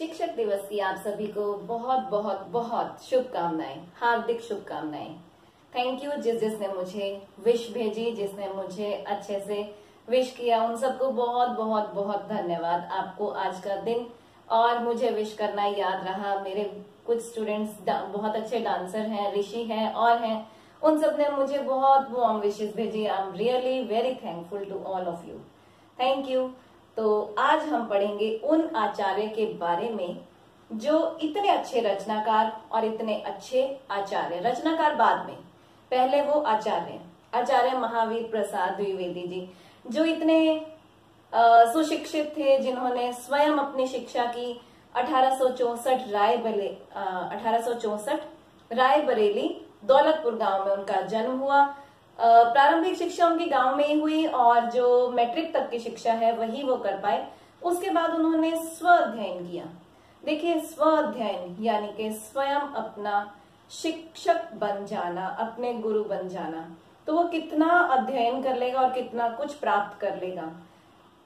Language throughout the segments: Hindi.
शिक्षक दिवस की आप सभी को बहुत बहुत बहुत शुभकामनाएं, हार्दिक शुभकामनाएं। थैंक यू जिसने मुझे विश भेजी, जिसने मुझे अच्छे से विश किया, उन सबको बहुत बहुत बहुत धन्यवाद। आपको आज का दिन और मुझे विश करना याद रहा। मेरे कुछ स्टूडेंट्स बहुत अच्छे डांसर हैं, ऋषि हैं और हैं, उन सब ने मुझे बहुत वार्म विशेस भेजी। I am really very thankful to all of you. Thank you. तो आज हम पढ़ेंगे उन आचार्य के बारे में जो इतने अच्छे रचनाकार और इतने अच्छे आचार्य, रचनाकार बाद में, पहले वो आचार्य महावीर प्रसाद द्विवेदी जी, जो इतने सुशिक्षित थे, जिन्होंने स्वयं अपनी शिक्षा की 1864 रायबरेली दौलतपुर गांव में उनका जन्म हुआ। प्रारंभिक शिक्षा उनकी गांव में ही हुई और जो मैट्रिक तक की शिक्षा है वही वो कर पाए। उसके बाद उन्होंने स्व अध्ययन किया। देखिए, स्व अध्ययन यानी कि स्वयं अपना शिक्षक बन जाना, अपने गुरु बन जाना। तो वो कितना अध्ययन कर लेगा और कितना कुछ प्राप्त कर लेगा,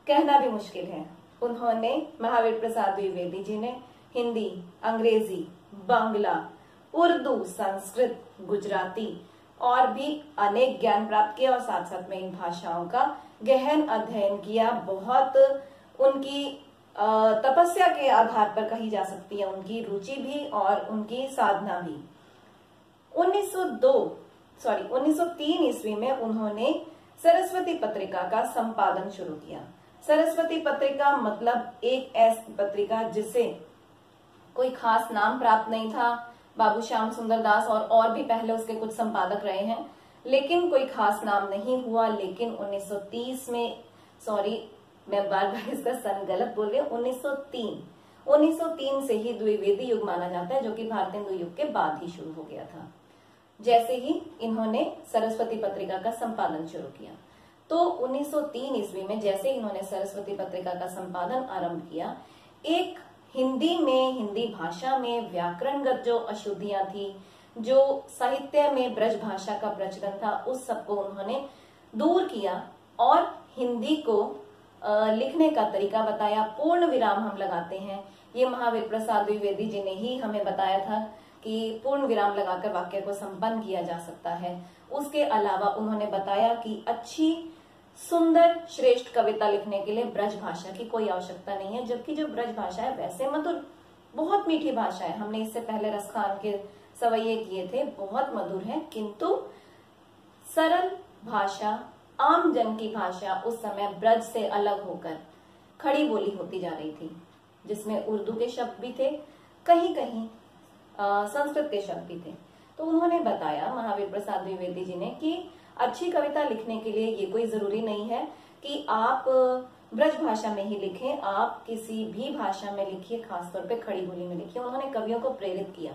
कहना भी मुश्किल है। उन्होंने, महावीर प्रसाद द्विवेदी जी ने हिंदी, अंग्रेजी, बांग्ला, उर्दू, संस्कृत, गुजराती और भी अनेक ज्ञान प्राप्त किया और साथ साथ में इन भाषाओं का गहन अध्ययन किया। बहुत उनकी तपस्या के आधार पर कही जा सकती है, उनकी रुचि भी और उनकी साधना भी। 1903 ईस्वी में उन्होंने सरस्वती पत्रिका का संपादन शुरू किया। सरस्वती पत्रिका मतलब एक ऐसी पत्रिका जिसे कोई खास नाम प्राप्त नहीं था। बाबू श्याम सुंदर दास और भी पहले उसके कुछ संपादक रहे हैं, लेकिन कोई खास नाम नहीं हुआ। लेकिन 1930 में, मैं बार बार इसका सन गलत बोल रही हूँ, 1903 से ही द्विवेदी युग माना जाता है, जो कि भारतेंदु युग के बाद ही शुरू हो गया था। जैसे ही इन्होंने सरस्वती पत्रिका का संपादन शुरू किया, तो 1903 ईस्वी में जैसे इन्होंने सरस्वती पत्रिका का संपादन आरंभ किया, एक हिंदी भाषा में व्याकरणगत जो अशुद्धियां थी, जो साहित्य में ब्रज भाषा का प्रचलन था, उस सबको उन्होंने दूर किया और हिंदी को लिखने का तरीका बताया। पूर्ण विराम हम लगाते हैं, ये महावीर प्रसाद द्विवेदी जी ने ही हमें बताया था कि पूर्ण विराम लगाकर वाक्य को संपन्न किया जा सकता है। उसके अलावा उन्होंने बताया कि अच्छी, सुंदर, श्रेष्ठ कविता लिखने के लिए ब्रज भाषा की कोई आवश्यकता नहीं है, जबकि जो ब्रज भाषा है वैसे मधुर, बहुत मीठी भाषा है। हमने इससे पहले रसखान के सवैये किए थे, बहुत मधुर है, किंतु सरल भाषा, आम जन की भाषा उस समय ब्रज से अलग होकर खड़ी बोली होती जा रही थी, जिसमें उर्दू के शब्द भी थे, कहीं कहीं संस्कृत के शब्द भी थे। तो उन्होंने बताया, महावीर प्रसाद द्विवेदी जी ने, कि अच्छी कविता लिखने के लिए ये कोई जरूरी नहीं है कि आप ब्रज भाषा में ही लिखें, आप किसी भी भाषा में लिखिए, खासतौर पे खड़ी बोली में लिखिए। उन्होंने कवियों को प्रेरित किया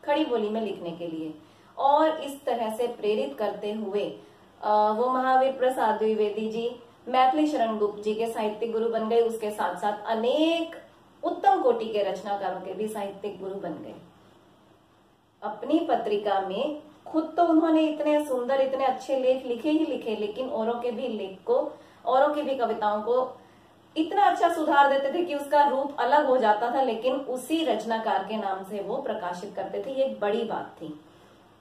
खड़ी बोली में लिखने के लिए, और इस तरह से प्रेरित करते हुए वो महावीर प्रसाद द्विवेदी जी मैथिली शरण गुप्त जी के साहित्यिक गुरु बन गए। उसके साथ साथ अनेक उत्तम कोटि के रचनाकारों के भी साहित्यिक गुरु बन गए। अपनी पत्रिका में खुद तो उन्होंने इतने सुंदर, इतने अच्छे लेख लिखे ही लिखे, लेकिन औरों के भी लेख को, औरों की भी कविताओं को इतना अच्छा सुधार देते थे कि उसका रूप अलग हो जाता था, लेकिन उसी रचनाकार के नाम से वो प्रकाशित करते थे। ये एक बड़ी बात थी।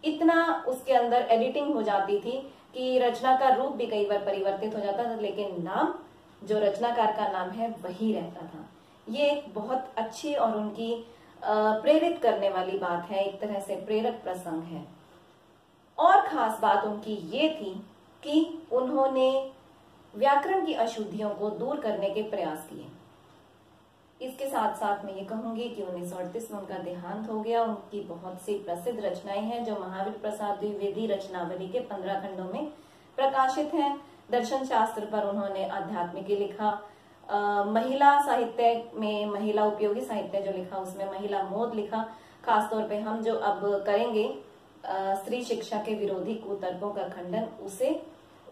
इतना उसके अंदर एडिटिंग हो जाती थी कि रचना का रूप भी कई बार परिवर्तित हो जाता था, लेकिन नाम, जो रचनाकार का नाम है, वही रहता था। ये एक बहुत अच्छी और उनकी प्रेरित करने वाली बात है, एक तरह से प्रेरक प्रसंग है। और खास बात उनकी ये थी कि उन्होंने व्याकरण की अशुद्धियों को दूर करने के प्रयास किए। इसके साथ साथ मैं ये कहूंगी कि 1938 में उनका देहांत हो गया। उनकी बहुत सी प्रसिद्ध रचनाएं हैं जो महावीर प्रसाद द्विवेदी रचनावली के 15 खंडों में प्रकाशित हैं। दर्शन शास्त्र पर उन्होंने आध्यात्मिक लिखा, महिला साहित्य में, महिला उपयोगी साहित्य जो लिखा उसमें महिला मोद लिखा। खासतौर पे हम जो अब करेंगे स्त्री शिक्षा के विरोधी कुतर्कों का खंडन, उसे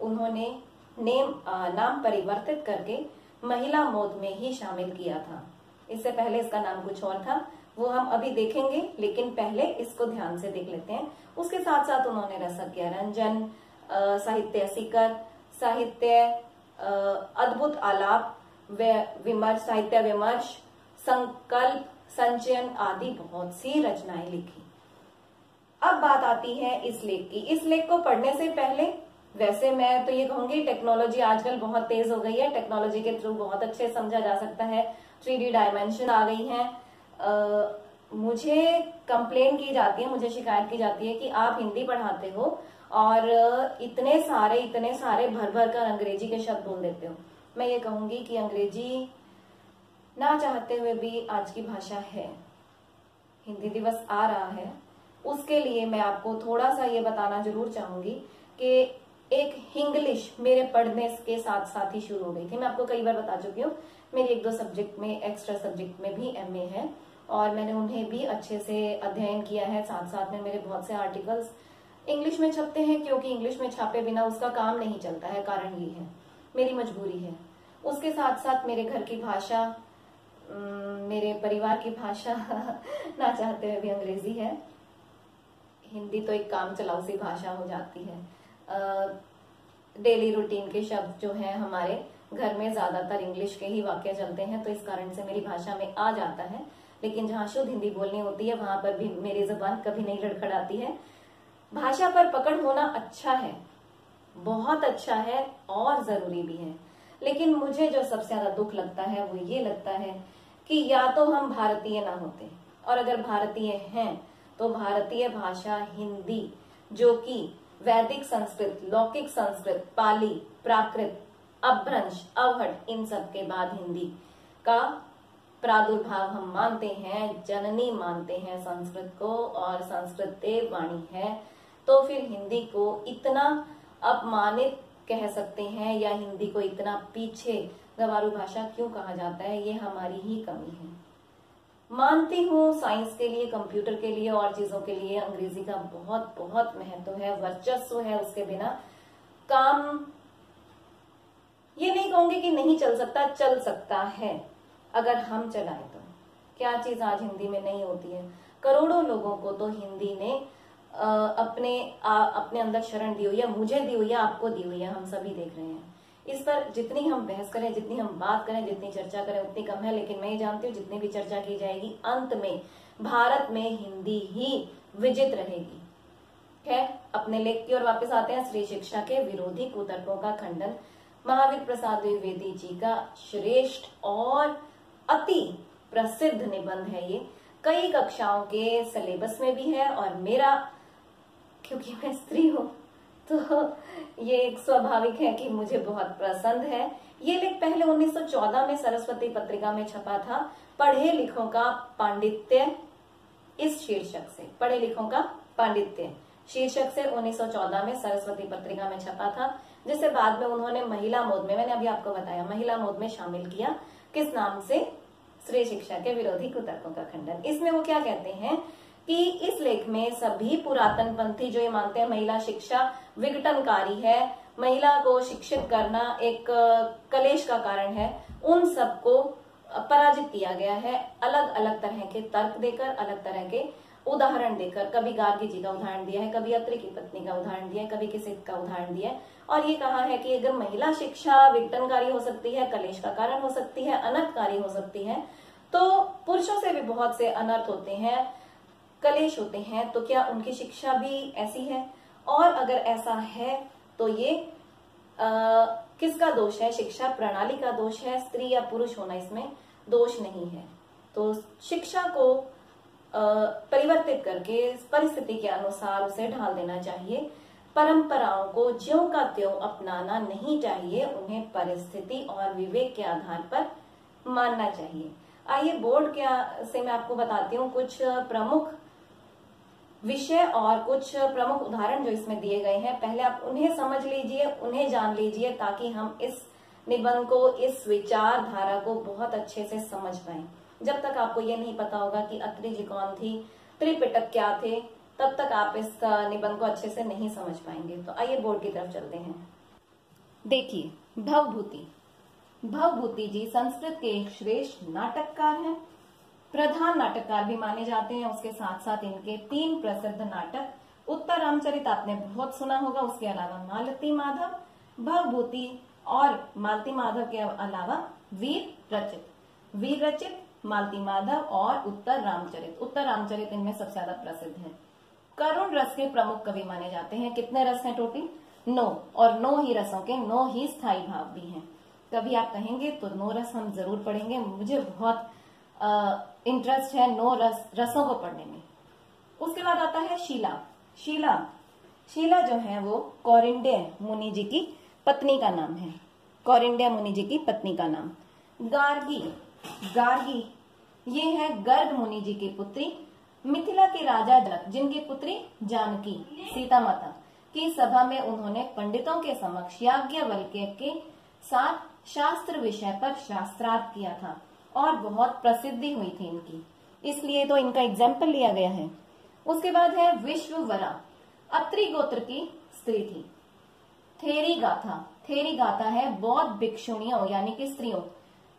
उन्होंने नाम परिवर्तित करके महिला मोद में ही शामिल किया था। इससे पहले इसका नाम कुछ और था, वो हम अभी देखेंगे, लेकिन पहले इसको ध्यान से देख लेते हैं। उसके साथ साथ उन्होंने रसज्ञ रंजन, साहित्य सीकर, साहित्य अद्भुत आलाप, विमर्श, साहित्य विमर्श, संकल्प, संचयन आदि बहुत सी रचनाएं लिखी। अब बात आती है इस लेख की। इस लेख को पढ़ने से पहले वैसे मैं तो ये कहूंगी टेक्नोलॉजी आजकल बहुत तेज हो गई है, टेक्नोलॉजी के थ्रू बहुत अच्छे समझा जा सकता है, 3D डायमेंशन आ गई है। मुझे कंप्लेन की जाती है, मुझे शिकायत की जाती है कि आप हिंदी पढ़ाते हो और इतने सारे भर भर कर अंग्रेजी के शब्द बोल देते हो। मैं ये कहूंगी कि अंग्रेजी ना चाहते हुए भी आज की भाषा है। हिंदी दिवस आ रहा है, उसके लिए मैं आपको थोड़ा सा ये बताना जरूर चाहूंगी कि एक हिंग्लिश मेरे पढ़ने के साथ साथ ही शुरू हो गई थी। मैं आपको कई बार बता चुकी हूँ, मेरी 1-2 सब्जेक्ट में, एक्स्ट्रा सब्जेक्ट में भी MA है और मैंने उन्हें भी अच्छे से अध्ययन किया है। साथ साथ में मेरे बहुत से आर्टिकल्स इंग्लिश में छपते हैं, क्योंकि इंग्लिश में छापे बिना उसका काम नहीं चलता है। कारण ये है, मेरी मजबूरी है। उसके साथ साथ मेरे घर की भाषा, मेरे परिवार की भाषा ना चाहते हुए भी अंग्रेजी है। हिंदी तो एक काम चलाऊ सी भाषा हो जाती है। डेली रूटीन के शब्द जो हैं हमारे घर में ज्यादातर इंग्लिश के ही वाक्य चलते हैं, तो इस कारण से मेरी भाषा में आ जाता है। लेकिन जहाँ शुद्ध हिंदी बोलनी होती है वहां पर भी मेरी जुबान कभी नहीं लड़खड़ाती है। भाषा पर पकड़ होना अच्छा है, बहुत अच्छा है और जरूरी भी है। लेकिन मुझे जो सबसे ज्यादा दुख लगता है वो ये लगता है कि या तो हम भारतीय ना होते, और अगर भारतीय हैं तो भारतीय भाषा हिंदी, जो कि वैदिक संस्कृत, लौकिक संस्कृत, पाली, प्राकृत, अपभ्रंश, अवहट, इन सब के बाद हिंदी का प्रादुर्भाव हम मानते हैं, जननी मानते हैं संस्कृत को, और संस्कृत देव वाणी है, तो फिर हिंदी को इतना अपमानित कह सकते हैं या हिंदी को इतना पीछे गंवारू भाषा क्यों कहा जाता है? ये हमारी ही कमी है। मानती हूँ साइंस के लिए, कंप्यूटर के लिए और चीजों के लिए अंग्रेजी का बहुत बहुत महत्व है, वर्चस्व है। उसके बिना काम, ये नहीं कहूंगी कि नहीं चल सकता, चल सकता है अगर हम चलाएं तो। क्या चीज आज हिंदी में नहीं होती है? करोड़ों लोगों को तो हिंदी ने अपने अंदर शरण दी हुई है, मुझे दी हुई है, आपको दी हुई है, हम सभी देख रहे हैं। इस पर जितनी हम बहस करें, जितनी हम बात करें, जितनी चर्चा करें उतनी कम है। लेकिन मैं ये जानती हूँ जितनी भी चर्चा की जाएगी अंत में भारत में हिंदी ही विजित रहेगी। खैर, अपने लेख की ओर वापस आते हैं। स्त्री शिक्षा के विरोधी कुतर्कों का खंडन, महावीर प्रसाद द्विवेदी जी का श्रेष्ठ और अति प्रसिद्ध निबंध है। ये कई कक्षाओं के सिलेबस में भी है और मेरा, क्योंकि मैं स्त्री हूं तो ये एक स्वाभाविक है कि मुझे बहुत पसंद है। ये लेख पहले 1914 में सरस्वती पत्रिका में छपा था, पढ़े लिखों का पांडित्य इस शीर्षक से। पढ़े लिखों का पांडित्य शीर्षक से 1914 में सरस्वती पत्रिका में छपा था, जिसे बाद में उन्होंने महिला मोद में, मैंने अभी आपको बताया, महिला मोद में शामिल किया। किस नाम से? स्त्री शिक्षा के विरोधी कुतर्कों का खंडन। इसमें वो क्या कहते हैं कि इस लेख में सभी पुरातन पंथी जो ये मानते हैं महिला शिक्षा विघटनकारी है, महिला को शिक्षित करना एक कलेश का कारण है, उन सबको पराजित किया गया है। अलग अलग तरह के तर्क देकर, अलग तरह के उदाहरण देकर, कभी गार्गी जी का उदाहरण दिया है, कभी अत्रि की पत्नी का उदाहरण दिया है, कभी किसी का उदाहरण दिया है, और ये कहा है कि अगर महिला शिक्षा विघटनकारी हो सकती है, कलेश का कारण हो सकती है, अनर्थकारी हो सकती है, तो पुरुषों से भी बहुत से अनर्थ होते हैं, कलेश होते हैं, तो क्या उनकी शिक्षा भी ऐसी है? और अगर ऐसा है तो ये किसका दोष है? शिक्षा प्रणाली का दोष है, स्त्री या पुरुष होना इसमें दोष नहीं है। तो शिक्षा को परिवर्तित करके परिस्थिति के अनुसार उसे ढाल देना चाहिए। परंपराओं को ज्यों का त्यों अपनाना नहीं चाहिए, उन्हें परिस्थिति और विवेक के आधार पर मानना चाहिए। आइए बोर्ड से मैं आपको बताती हूँ कुछ प्रमुख विषय और कुछ प्रमुख उदाहरण जो इसमें दिए गए हैं। पहले आप उन्हें समझ लीजिए, उन्हें जान लीजिए, ताकि हम इस निबंध को, इस विचारधारा को बहुत अच्छे से समझ पाएं। जब तक आपको ये नहीं पता होगा कि अत्रि जी कौन थी, त्रिपिटक क्या थे, तब तक आप इस निबंध को अच्छे से नहीं समझ पाएंगे। तो आइए बोर्ड की तरफ चलते हैं। देखिए, भवभूति। भवभूति जी संस्कृत के एक श्रेष्ठ नाटककार हैं, प्रधान नाटककार भी माने जाते हैं। उसके साथ साथ इनके 3 प्रसिद्ध नाटक, उत्तर रामचरित आपने बहुत सुना होगा, उसके अलावा मालती माधव, भवभूति और मालती माधव के अलावा वीर रचित। वीर रचित मालती माधव और उत्तर रामचरित। उत्तर रामचरित इनमें सबसे ज्यादा प्रसिद्ध है। करुण रस के प्रमुख कवि माने जाते हैं। कितने रस हैं टोटल? 9, और 9 ही रसों के 9 ही स्थायी भाव भी हैं। कभी आप कहेंगे तो 9 रस हम जरूर पढ़ेंगे। मुझे बहुत इंटरेस्ट है 9 रसों को पढ़ने में। उसके बाद आता है शीला। शीला जो है वो कौरिंड्य मुनि जी की पत्नी का नाम है। कौरिंड्य मुनि जी की पत्नी का नाम। गार्गी ये है गर्ग मुनि जी की पुत्री। मिथिला के राजा जनक जिनकी पुत्री जानकी सीता माता की सभा में उन्होंने पंडितों के समक्ष याज्ञवल्क्य के साथ शास्त्र विषय पर शास्त्रार्थ किया था और बहुत प्रसिद्धि हुई थी इनकी, इसलिए तो इनका एग्जाम्पल लिया गया है। उसके बाद है विश्ववरा। अत्रि गोत्र की स्त्री थी। थेरी गाथा है बौद्ध भिक्षुणियों यानी कि स्त्रियों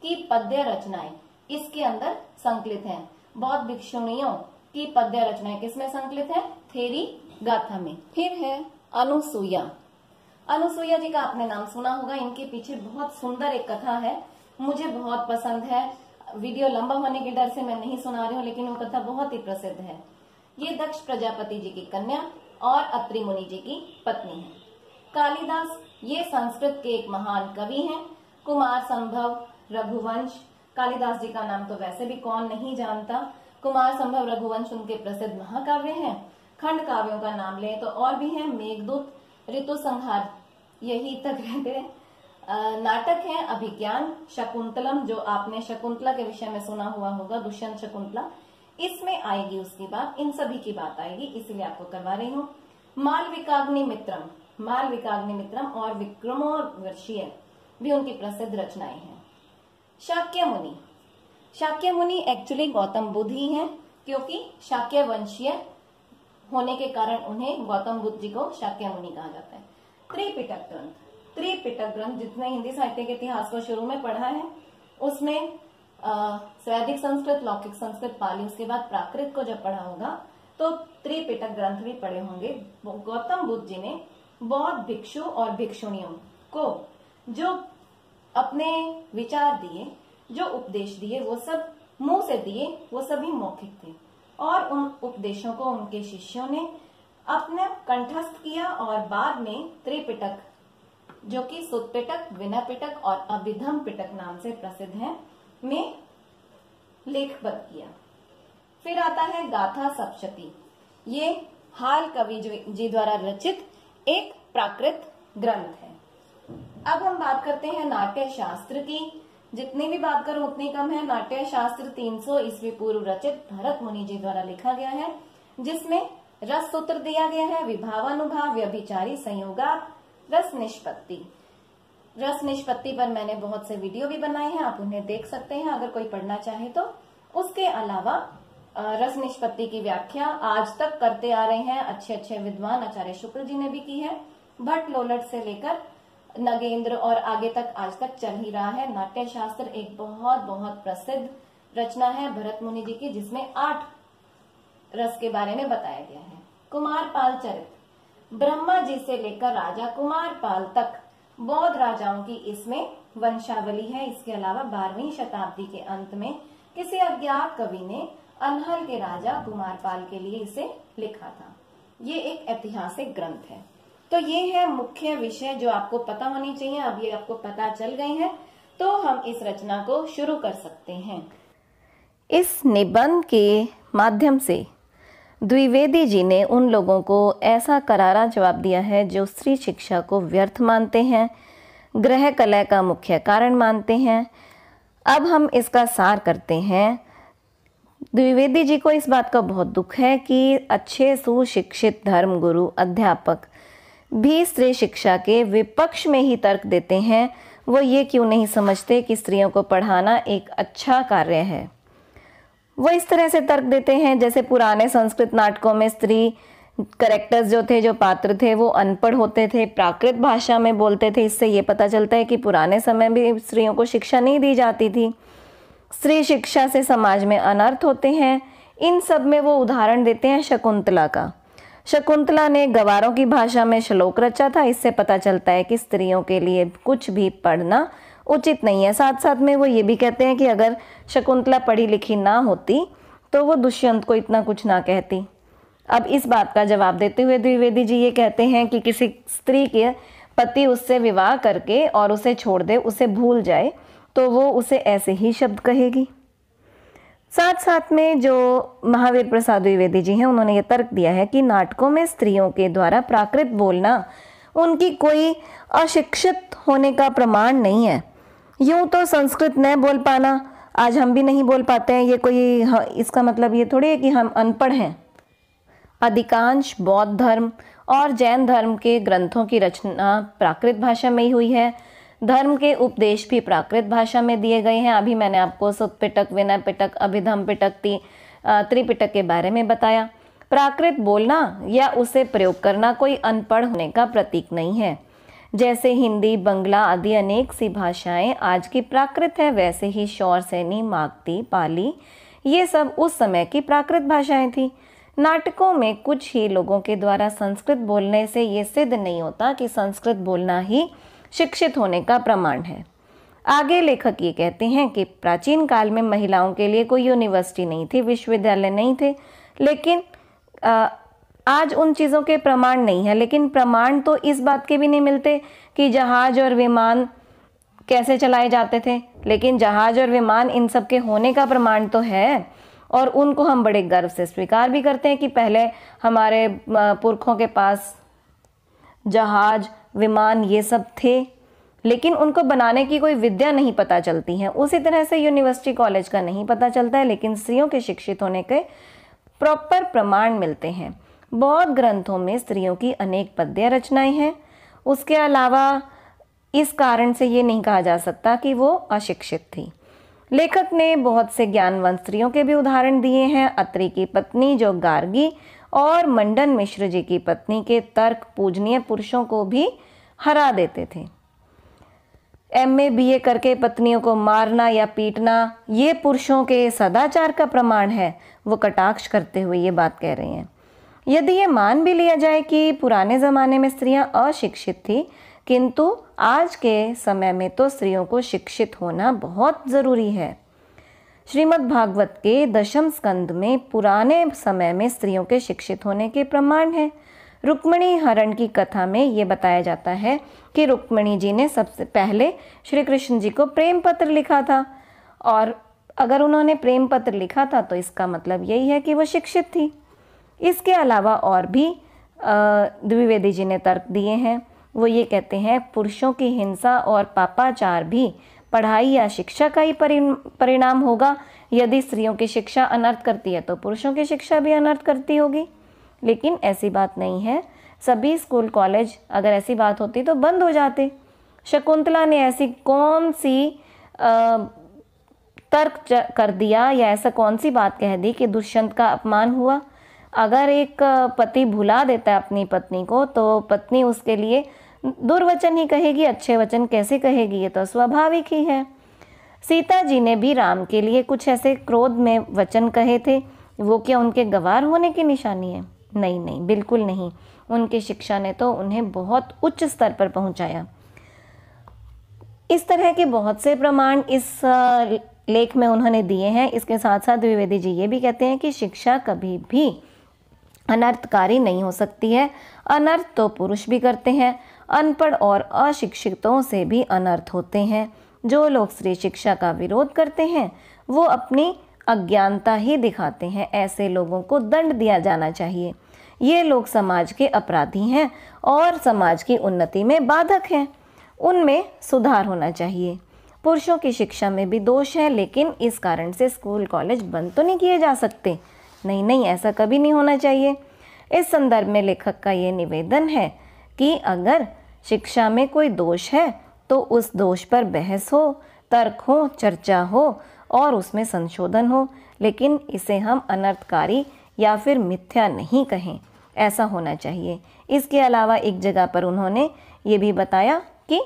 की पद्य रचनाएं इसके अंदर संकलित हैं। बौद्ध भिक्षुणियों की पद्य रचनाएं किसमें संकलित है? थेरी गाथा में। फिर है अनुसुईया। अनुसुईया जी का आपने नाम सुना होगा। इनके पीछे बहुत सुंदर एक कथा है, मुझे बहुत पसंद है। वीडियो लंबा होने के डर से मैं नहीं सुना रही हूँ, लेकिन वो कथा बहुत ही प्रसिद्ध है। ये दक्ष प्रजापति जी की कन्या और अत्रि मुनि जी की पत्नी है। कालिदास ये संस्कृत के एक महान कवि हैं। कुमार संभव, रघुवंश, कालिदास जी का नाम तो वैसे भी कौन नहीं जानता। कुमार संभव, रघुवंश उनके प्रसिद्ध महाकाव्य हैं। खंड काव्यों का नाम लें तो और भी हैं, मेघदूत, ऋतु संहार, यही तक रहते हैं। नाटक है अभिज्ञान, शकुंतलम जो आपने शकुंतला के विषय में सुना हुआ होगा, दुष्यंत शकुंतला, इसमें आएगी उसकी बात, इन सभी की बात आएगी, इसीलिए आपको करवा रही हूँ। मालविकाग्नि मित्रम और विक्रमोर्वशीय भी उनकी प्रसिद्ध रचनाएं हैं। शाक्य मुनि एक्चुअली गौतम बुद्ध ही हैं, क्योंकि शाक्य वंशीय होने के कारण उन्हें गौतम बुद्ध जी को शाक्य मुनि कहा जाता है। त्रिपिटक ग्रंथ जितने हिंदी साहित्य के इतिहास को शुरू में पढ़ा है उसमें वैदिक संस्कृत, लौकिक संस्कृत, पाली, उसके बाद प्राकृत को जब पढ़ा होगा तो त्रिपिटक ग्रंथ भी पढ़े होंगे। गौतम बुद्ध जी ने बौद्ध भिक्षु और भिक्षुणियों को जो अपने विचार दिए, जो उपदेश दिए, वो सब मुंह से दिए, वो सभी मौखिक थे और उन उपदेशों को उनके शिष्यों ने अपने कंठस्थ किया और बाद में त्रिपिटक जो कि सुत्पिटक, विनयपिटक और अभिधम पिटक नाम से प्रसिद्ध है में लेखबद्ध किया। फिर आता है गाथा सप्तशती। ये हाल कवि जी द्वारा रचित एक प्राकृत ग्रंथ है। अब हम बात करते हैं नाट्य शास्त्र की। जितनी भी बात करूं उतनी कम है। नाट्य शास्त्र 300 ईस्वी पूर्व रचित भरत मुनि जी द्वारा लिखा गया है, जिसमें रस सूत्र दिया गया है, विभावानुभाव, व्यभिचारी संयोगात, रस निष्पत्ति पर मैंने बहुत से वीडियो भी बनाए हैं, आप उन्हें देख सकते हैं अगर कोई पढ़ना चाहे तो। उसके अलावा रस निष्पत्ति की व्याख्या आज तक करते आ रहे हैं अच्छे विद्वान, आचार्य शुक्ल जी ने भी की है। भट्ट लोलट से लेकर नगेंद्र और आगे तक आज तक चल ही रहा है। नाट्य शास्त्र एक बहुत प्रसिद्ध रचना है भरत मुनि जी की, जिसमें 8 रस के बारे में बताया गया है। कुमारपाल चरित, ब्रह्मा जी से लेकर राजा कुमारपाल तक बौद्ध राजाओं की इसमें वंशावली है। इसके अलावा 12वीं शताब्दी के अंत में किसी अज्ञात कवि ने अनहल के राजा कुमारपाल के लिए इसे लिखा था। ये एक ऐतिहासिक ग्रंथ है। तो ये है मुख्य विषय जो आपको पता होनी चाहिए। अब ये आपको पता चल गए हैं तो हम इस रचना को शुरू कर सकते हैं। इस निबंध के माध्यम से द्विवेदी जी ने उन लोगों को ऐसा करारा जवाब दिया है जो स्त्री शिक्षा को व्यर्थ मानते हैं, गृह कलह का मुख्य कारण मानते हैं। अब हम इसका सार करते हैं। द्विवेदी जी को इस बात का बहुत दुख है कि अच्छे सुशिक्षित धर्मगुरु अध्यापक भी स्त्री शिक्षा के विपक्ष में ही तर्क देते हैं। वो ये क्यों नहीं समझते कि स्त्रियों को पढ़ाना एक अच्छा कार्य है। वो इस तरह से तर्क देते हैं जैसे पुराने संस्कृत नाटकों में स्त्री कैरेक्टर्स जो थे, जो पात्र थे, वो अनपढ़ होते थे, प्राकृत भाषा में बोलते थे। इससे ये पता चलता है कि पुराने समय में स्त्रियों को शिक्षा नहीं दी जाती थी। स्त्री शिक्षा से समाज में अनर्थ होते हैं। इन सब में वो उदाहरण देते हैं शकुंतला का। शकुंतला ने गवारों की भाषा में श्लोक रचा था। इससे पता चलता है कि स्त्रियों के लिए कुछ भी पढ़ना उचित नहीं है। साथ साथ में वो ये भी कहते हैं कि अगर शकुंतला पढ़ी लिखी ना होती तो वो दुष्यंत को इतना कुछ ना कहती। अब इस बात का जवाब देते हुए द्विवेदी जी ये कहते हैं कि किसी स्त्री के पति उससे विवाह करके और उसे छोड़ दे, उसे भूल जाए, तो वो उसे ऐसे ही शब्द कहेगी। साथ साथ में जो महावीर प्रसाद द्विवेदी जी हैं, उन्होंने ये तर्क दिया है कि नाटकों में स्त्रियों के द्वारा प्राकृत बोलना उनकी कोई अशिक्षित होने का प्रमाण नहीं है। यूं तो संस्कृत न बोल पाना, आज हम भी नहीं बोल पाते हैं, ये कोई इसका मतलब ये थोड़ी है कि हम अनपढ़ हैं। अधिकांश बौद्ध धर्म और जैन धर्म के ग्रंथों की रचना प्राकृत भाषा में ही हुई है। धर्म के उपदेश भी प्राकृत भाषा में दिए गए हैं। अभी मैंने आपको सुत्त पिटक, विनय पिटक, अभिधम पिटक, त्रिपिटक के बारे में बताया। प्राकृत बोलना या उसे प्रयोग करना कोई अनपढ़ होने का प्रतीक नहीं है। जैसे हिंदी, बंगला आदि अनेक सी भाषाएं आज की प्राकृत है, वैसे ही शौर सैनी, मागधी, पाली ये सब उस समय की प्राकृत भाषाएं थी। नाटकों में कुछ ही लोगों के द्वारा संस्कृत बोलने से ये सिद्ध नहीं होता कि संस्कृत बोलना ही शिक्षित होने का प्रमाण है। आगे लेखक ये कहते हैं कि प्राचीन काल में महिलाओं के लिए कोई यूनिवर्सिटी नहीं थी, विश्वविद्यालय नहीं थे, लेकिन आज उन चीज़ों के प्रमाण नहीं है। लेकिन प्रमाण तो इस बात के भी नहीं मिलते कि जहाज और विमान कैसे चलाए जाते थे, लेकिन जहाज और विमान इन सब के होने का प्रमाण तो है, और उनको हम बड़े गर्व से स्वीकार भी करते हैं कि पहले हमारे पुरखों के पास जहाज, विमान ये सब थे, लेकिन उनको बनाने की कोई विद्या नहीं पता चलती है। उसी तरह से यूनिवर्सिटी कॉलेज का नहीं पता चलता है, लेकिन स्त्रियों के शिक्षित होने के प्रॉपर प्रमाण मिलते हैं। बौद्ध ग्रंथों में स्त्रियों की अनेक पद्य रचनाएं हैं। उसके अलावा इस कारण से ये नहीं कहा जा सकता कि वो अशिक्षित थी। लेखक ने बहुत से ज्ञानवंत स्त्रियों के भी उदाहरण दिए हैं। अत्रि की पत्नी जो गार्गी और मंडन मिश्र जी की पत्नी के तर्क पूजनीय पुरुषों को भी हरा देते थे। MA BA करके पत्नियों को मारना या पीटना ये पुरुषों के सदाचार का प्रमाण है, वो कटाक्ष करते हुए ये बात कह रहे हैं। यदि ये मान भी लिया जाए कि पुराने ज़माने में स्त्रियां अशिक्षित थी, किंतु आज के समय में तो स्त्रियों को शिक्षित होना बहुत ज़रूरी है। श्रीमद् भागवत के दशम स्कंद में पुराने समय में स्त्रियों के शिक्षित होने के प्रमाण हैं। रुक्मिणी हरण की कथा में ये बताया जाता है कि रुक्मिणी जी ने सबसे पहले श्री कृष्ण जी को प्रेम पत्र लिखा था, और अगर उन्होंने प्रेम पत्र लिखा था तो इसका मतलब यही है कि वो शिक्षित थी। इसके अलावा और भी द्विवेदी जी ने तर्क दिए हैं। वो ये कहते हैं पुरुषों की हिंसा और पापाचार भी पढ़ाई या शिक्षा का ही परिणाम होगा। यदि स्त्रियों की शिक्षा अनर्थ करती है तो पुरुषों की शिक्षा भी अनर्थ करती होगी, लेकिन ऐसी बात नहीं है। सभी स्कूल कॉलेज अगर ऐसी बात होती तो बंद हो जाते। शकुंतला ने ऐसी कौन सी तर्क कर दिया या ऐसा कौन सी बात कह दी कि दुष्यंत का अपमान हुआ? अगर एक पति भुला देता है अपनी पत्नी को तो पत्नी उसके लिए दुर्वचन ही कहेगी, अच्छे वचन कैसे कहेगी? ये तो स्वाभाविक ही है। सीता जी ने भी राम के लिए कुछ ऐसे क्रोध में वचन कहे थे, वो क्या उनके गवार होने की निशानी है? नहीं नहीं, बिल्कुल नहीं। उनकी शिक्षा ने तो उन्हें बहुत उच्च स्तर पर पहुंचाया। इस तरह के बहुत से प्रमाण इस लेख में उन्होंने दिए हैं। इसके साथ साथ द्विवेदी जी ये भी कहते हैं कि शिक्षा कभी भी अनर्थकारी नहीं हो सकती है। अनर्थ तो पुरुष भी करते हैं, अनपढ़ और अशिक्षितों से भी अनर्थ होते हैं। जो लोग स्त्री शिक्षा का विरोध करते हैं वो अपनी अज्ञानता ही दिखाते हैं। ऐसे लोगों को दंड दिया जाना चाहिए। ये लोग समाज के अपराधी हैं और समाज की उन्नति में बाधक हैं। उनमें सुधार होना चाहिए। पुरुषों की शिक्षा में भी दोष है, लेकिन इस कारण से स्कूल कॉलेज बंद तो नहीं किए जा सकते। नहीं नहीं, ऐसा कभी नहीं होना चाहिए। इस संदर्भ में लेखक का ये निवेदन है कि अगर शिक्षा में कोई दोष है तो उस दोष पर बहस हो, तर्क हो, चर्चा हो और उसमें संशोधन हो, लेकिन इसे हम अनर्थकारी या फिर मिथ्या नहीं कहें। ऐसा होना चाहिए। इसके अलावा एक जगह पर उन्होंने ये भी बताया कि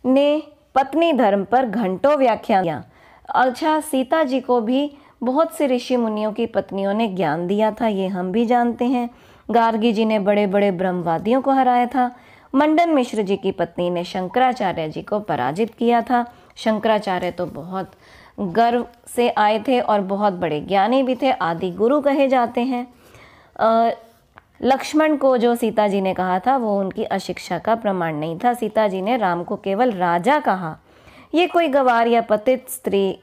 ने पत्नी धर्म पर घंटों व्याख्यान दिया। अच्छा, सीता जी को भी बहुत से ऋषि मुनियों की पत्नियों ने ज्ञान दिया था, ये हम भी जानते हैं। गार्गी जी ने बड़े बड़े ब्रह्मवादियों को हराया था। मंडन मिश्र जी की पत्नी ने शंकराचार्य जी को पराजित किया था। शंकराचार्य तो बहुत गर्व से आए थे और बहुत बड़े ज्ञानी भी थे, आदि गुरु कहे जाते हैं। लक्ष्मण को जो सीता जी ने कहा था वो उनकी अशिक्षा का प्रमाण नहीं था। सीता जी ने राम को केवल राजा कहा। ये कोई गवार या पतित स्त्री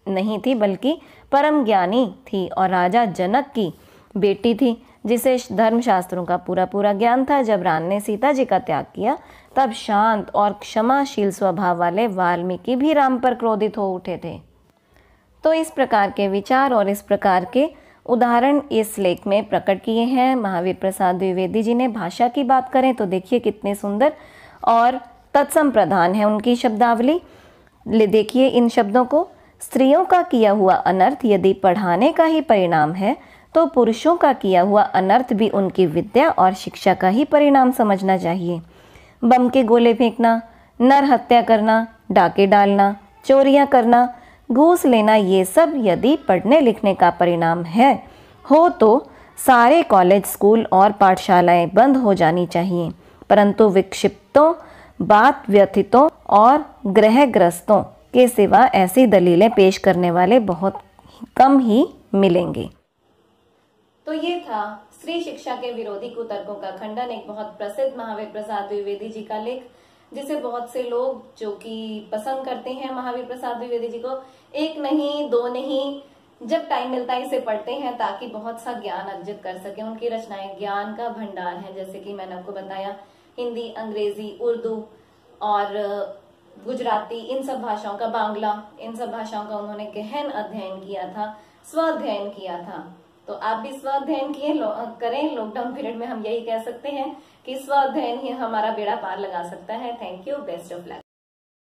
नहीं थी, बल्कि परम ज्ञानी थी और राजा जनक की बेटी थी, जिसे धर्मशास्त्रों का पूरा पूरा ज्ञान था। जब राम ने सीता जी का त्याग किया तब शांत और क्षमाशील स्वभाव वाले वाल्मीकि भी राम पर क्रोधित हो उठे थे। तो इस प्रकार के विचार और इस प्रकार के उदाहरण इस लेख में प्रकट किए हैं महावीर प्रसाद द्विवेदी जी ने। भाषा की बात करें तो देखिए कितने सुंदर और तत्सम प्रधान है उनकी शब्दावली। देखिए इन शब्दों को, स्त्रियों का किया हुआ अनर्थ यदि पढ़ाने का ही परिणाम है तो पुरुषों का किया हुआ अनर्थ भी उनकी विद्या और शिक्षा का ही परिणाम समझना चाहिए। बम के गोले फेंकना, नर हत्या करना, डाके डालना, चोरियां करना, घूस लेना, ये सब यदि पढ़ने लिखने का परिणाम हो तो सारे कॉलेज, स्कूल और पाठशालाएं बंद हो जानी चाहिए। परंतु विक्षिप्तों, बात व्यथितों और ग्रहग्रस्तों के सिवा ऐसी दलीलें पेश करने वाले बहुत कम ही मिलेंगे। तो ये था स्त्री शिक्षा के विरोधी कुतर्कों का खंडन, एक बहुत प्रसिद्ध महावीर प्रसाद द्विवेदी जी का लेख, जिसे बहुत से लोग जो कि पसंद करते हैं महावीर प्रसाद द्विवेदी जी को, एक नहीं दो नहीं, जब टाइम मिलता है इसे पढ़ते हैं ताकि बहुत सा ज्ञान अर्जित कर सके। उनकी रचनाएं ज्ञान का भंडार है, जैसे कि मैंने आपको बताया हिंदी, अंग्रेजी, उर्दू और गुजराती, इन सब भाषाओं का, बांग्ला, इन सब भाषाओं का उन्होंने गहन अध्ययन किया था, स्वाध्ययन किया था। तो आप भी स्वाध्ययन करें। लॉकडाउन पीरियड में हम यही कह सकते हैं कि स्वाध्ययन ही हमारा बेड़ा पार लगा सकता है। Thank you, best of luck.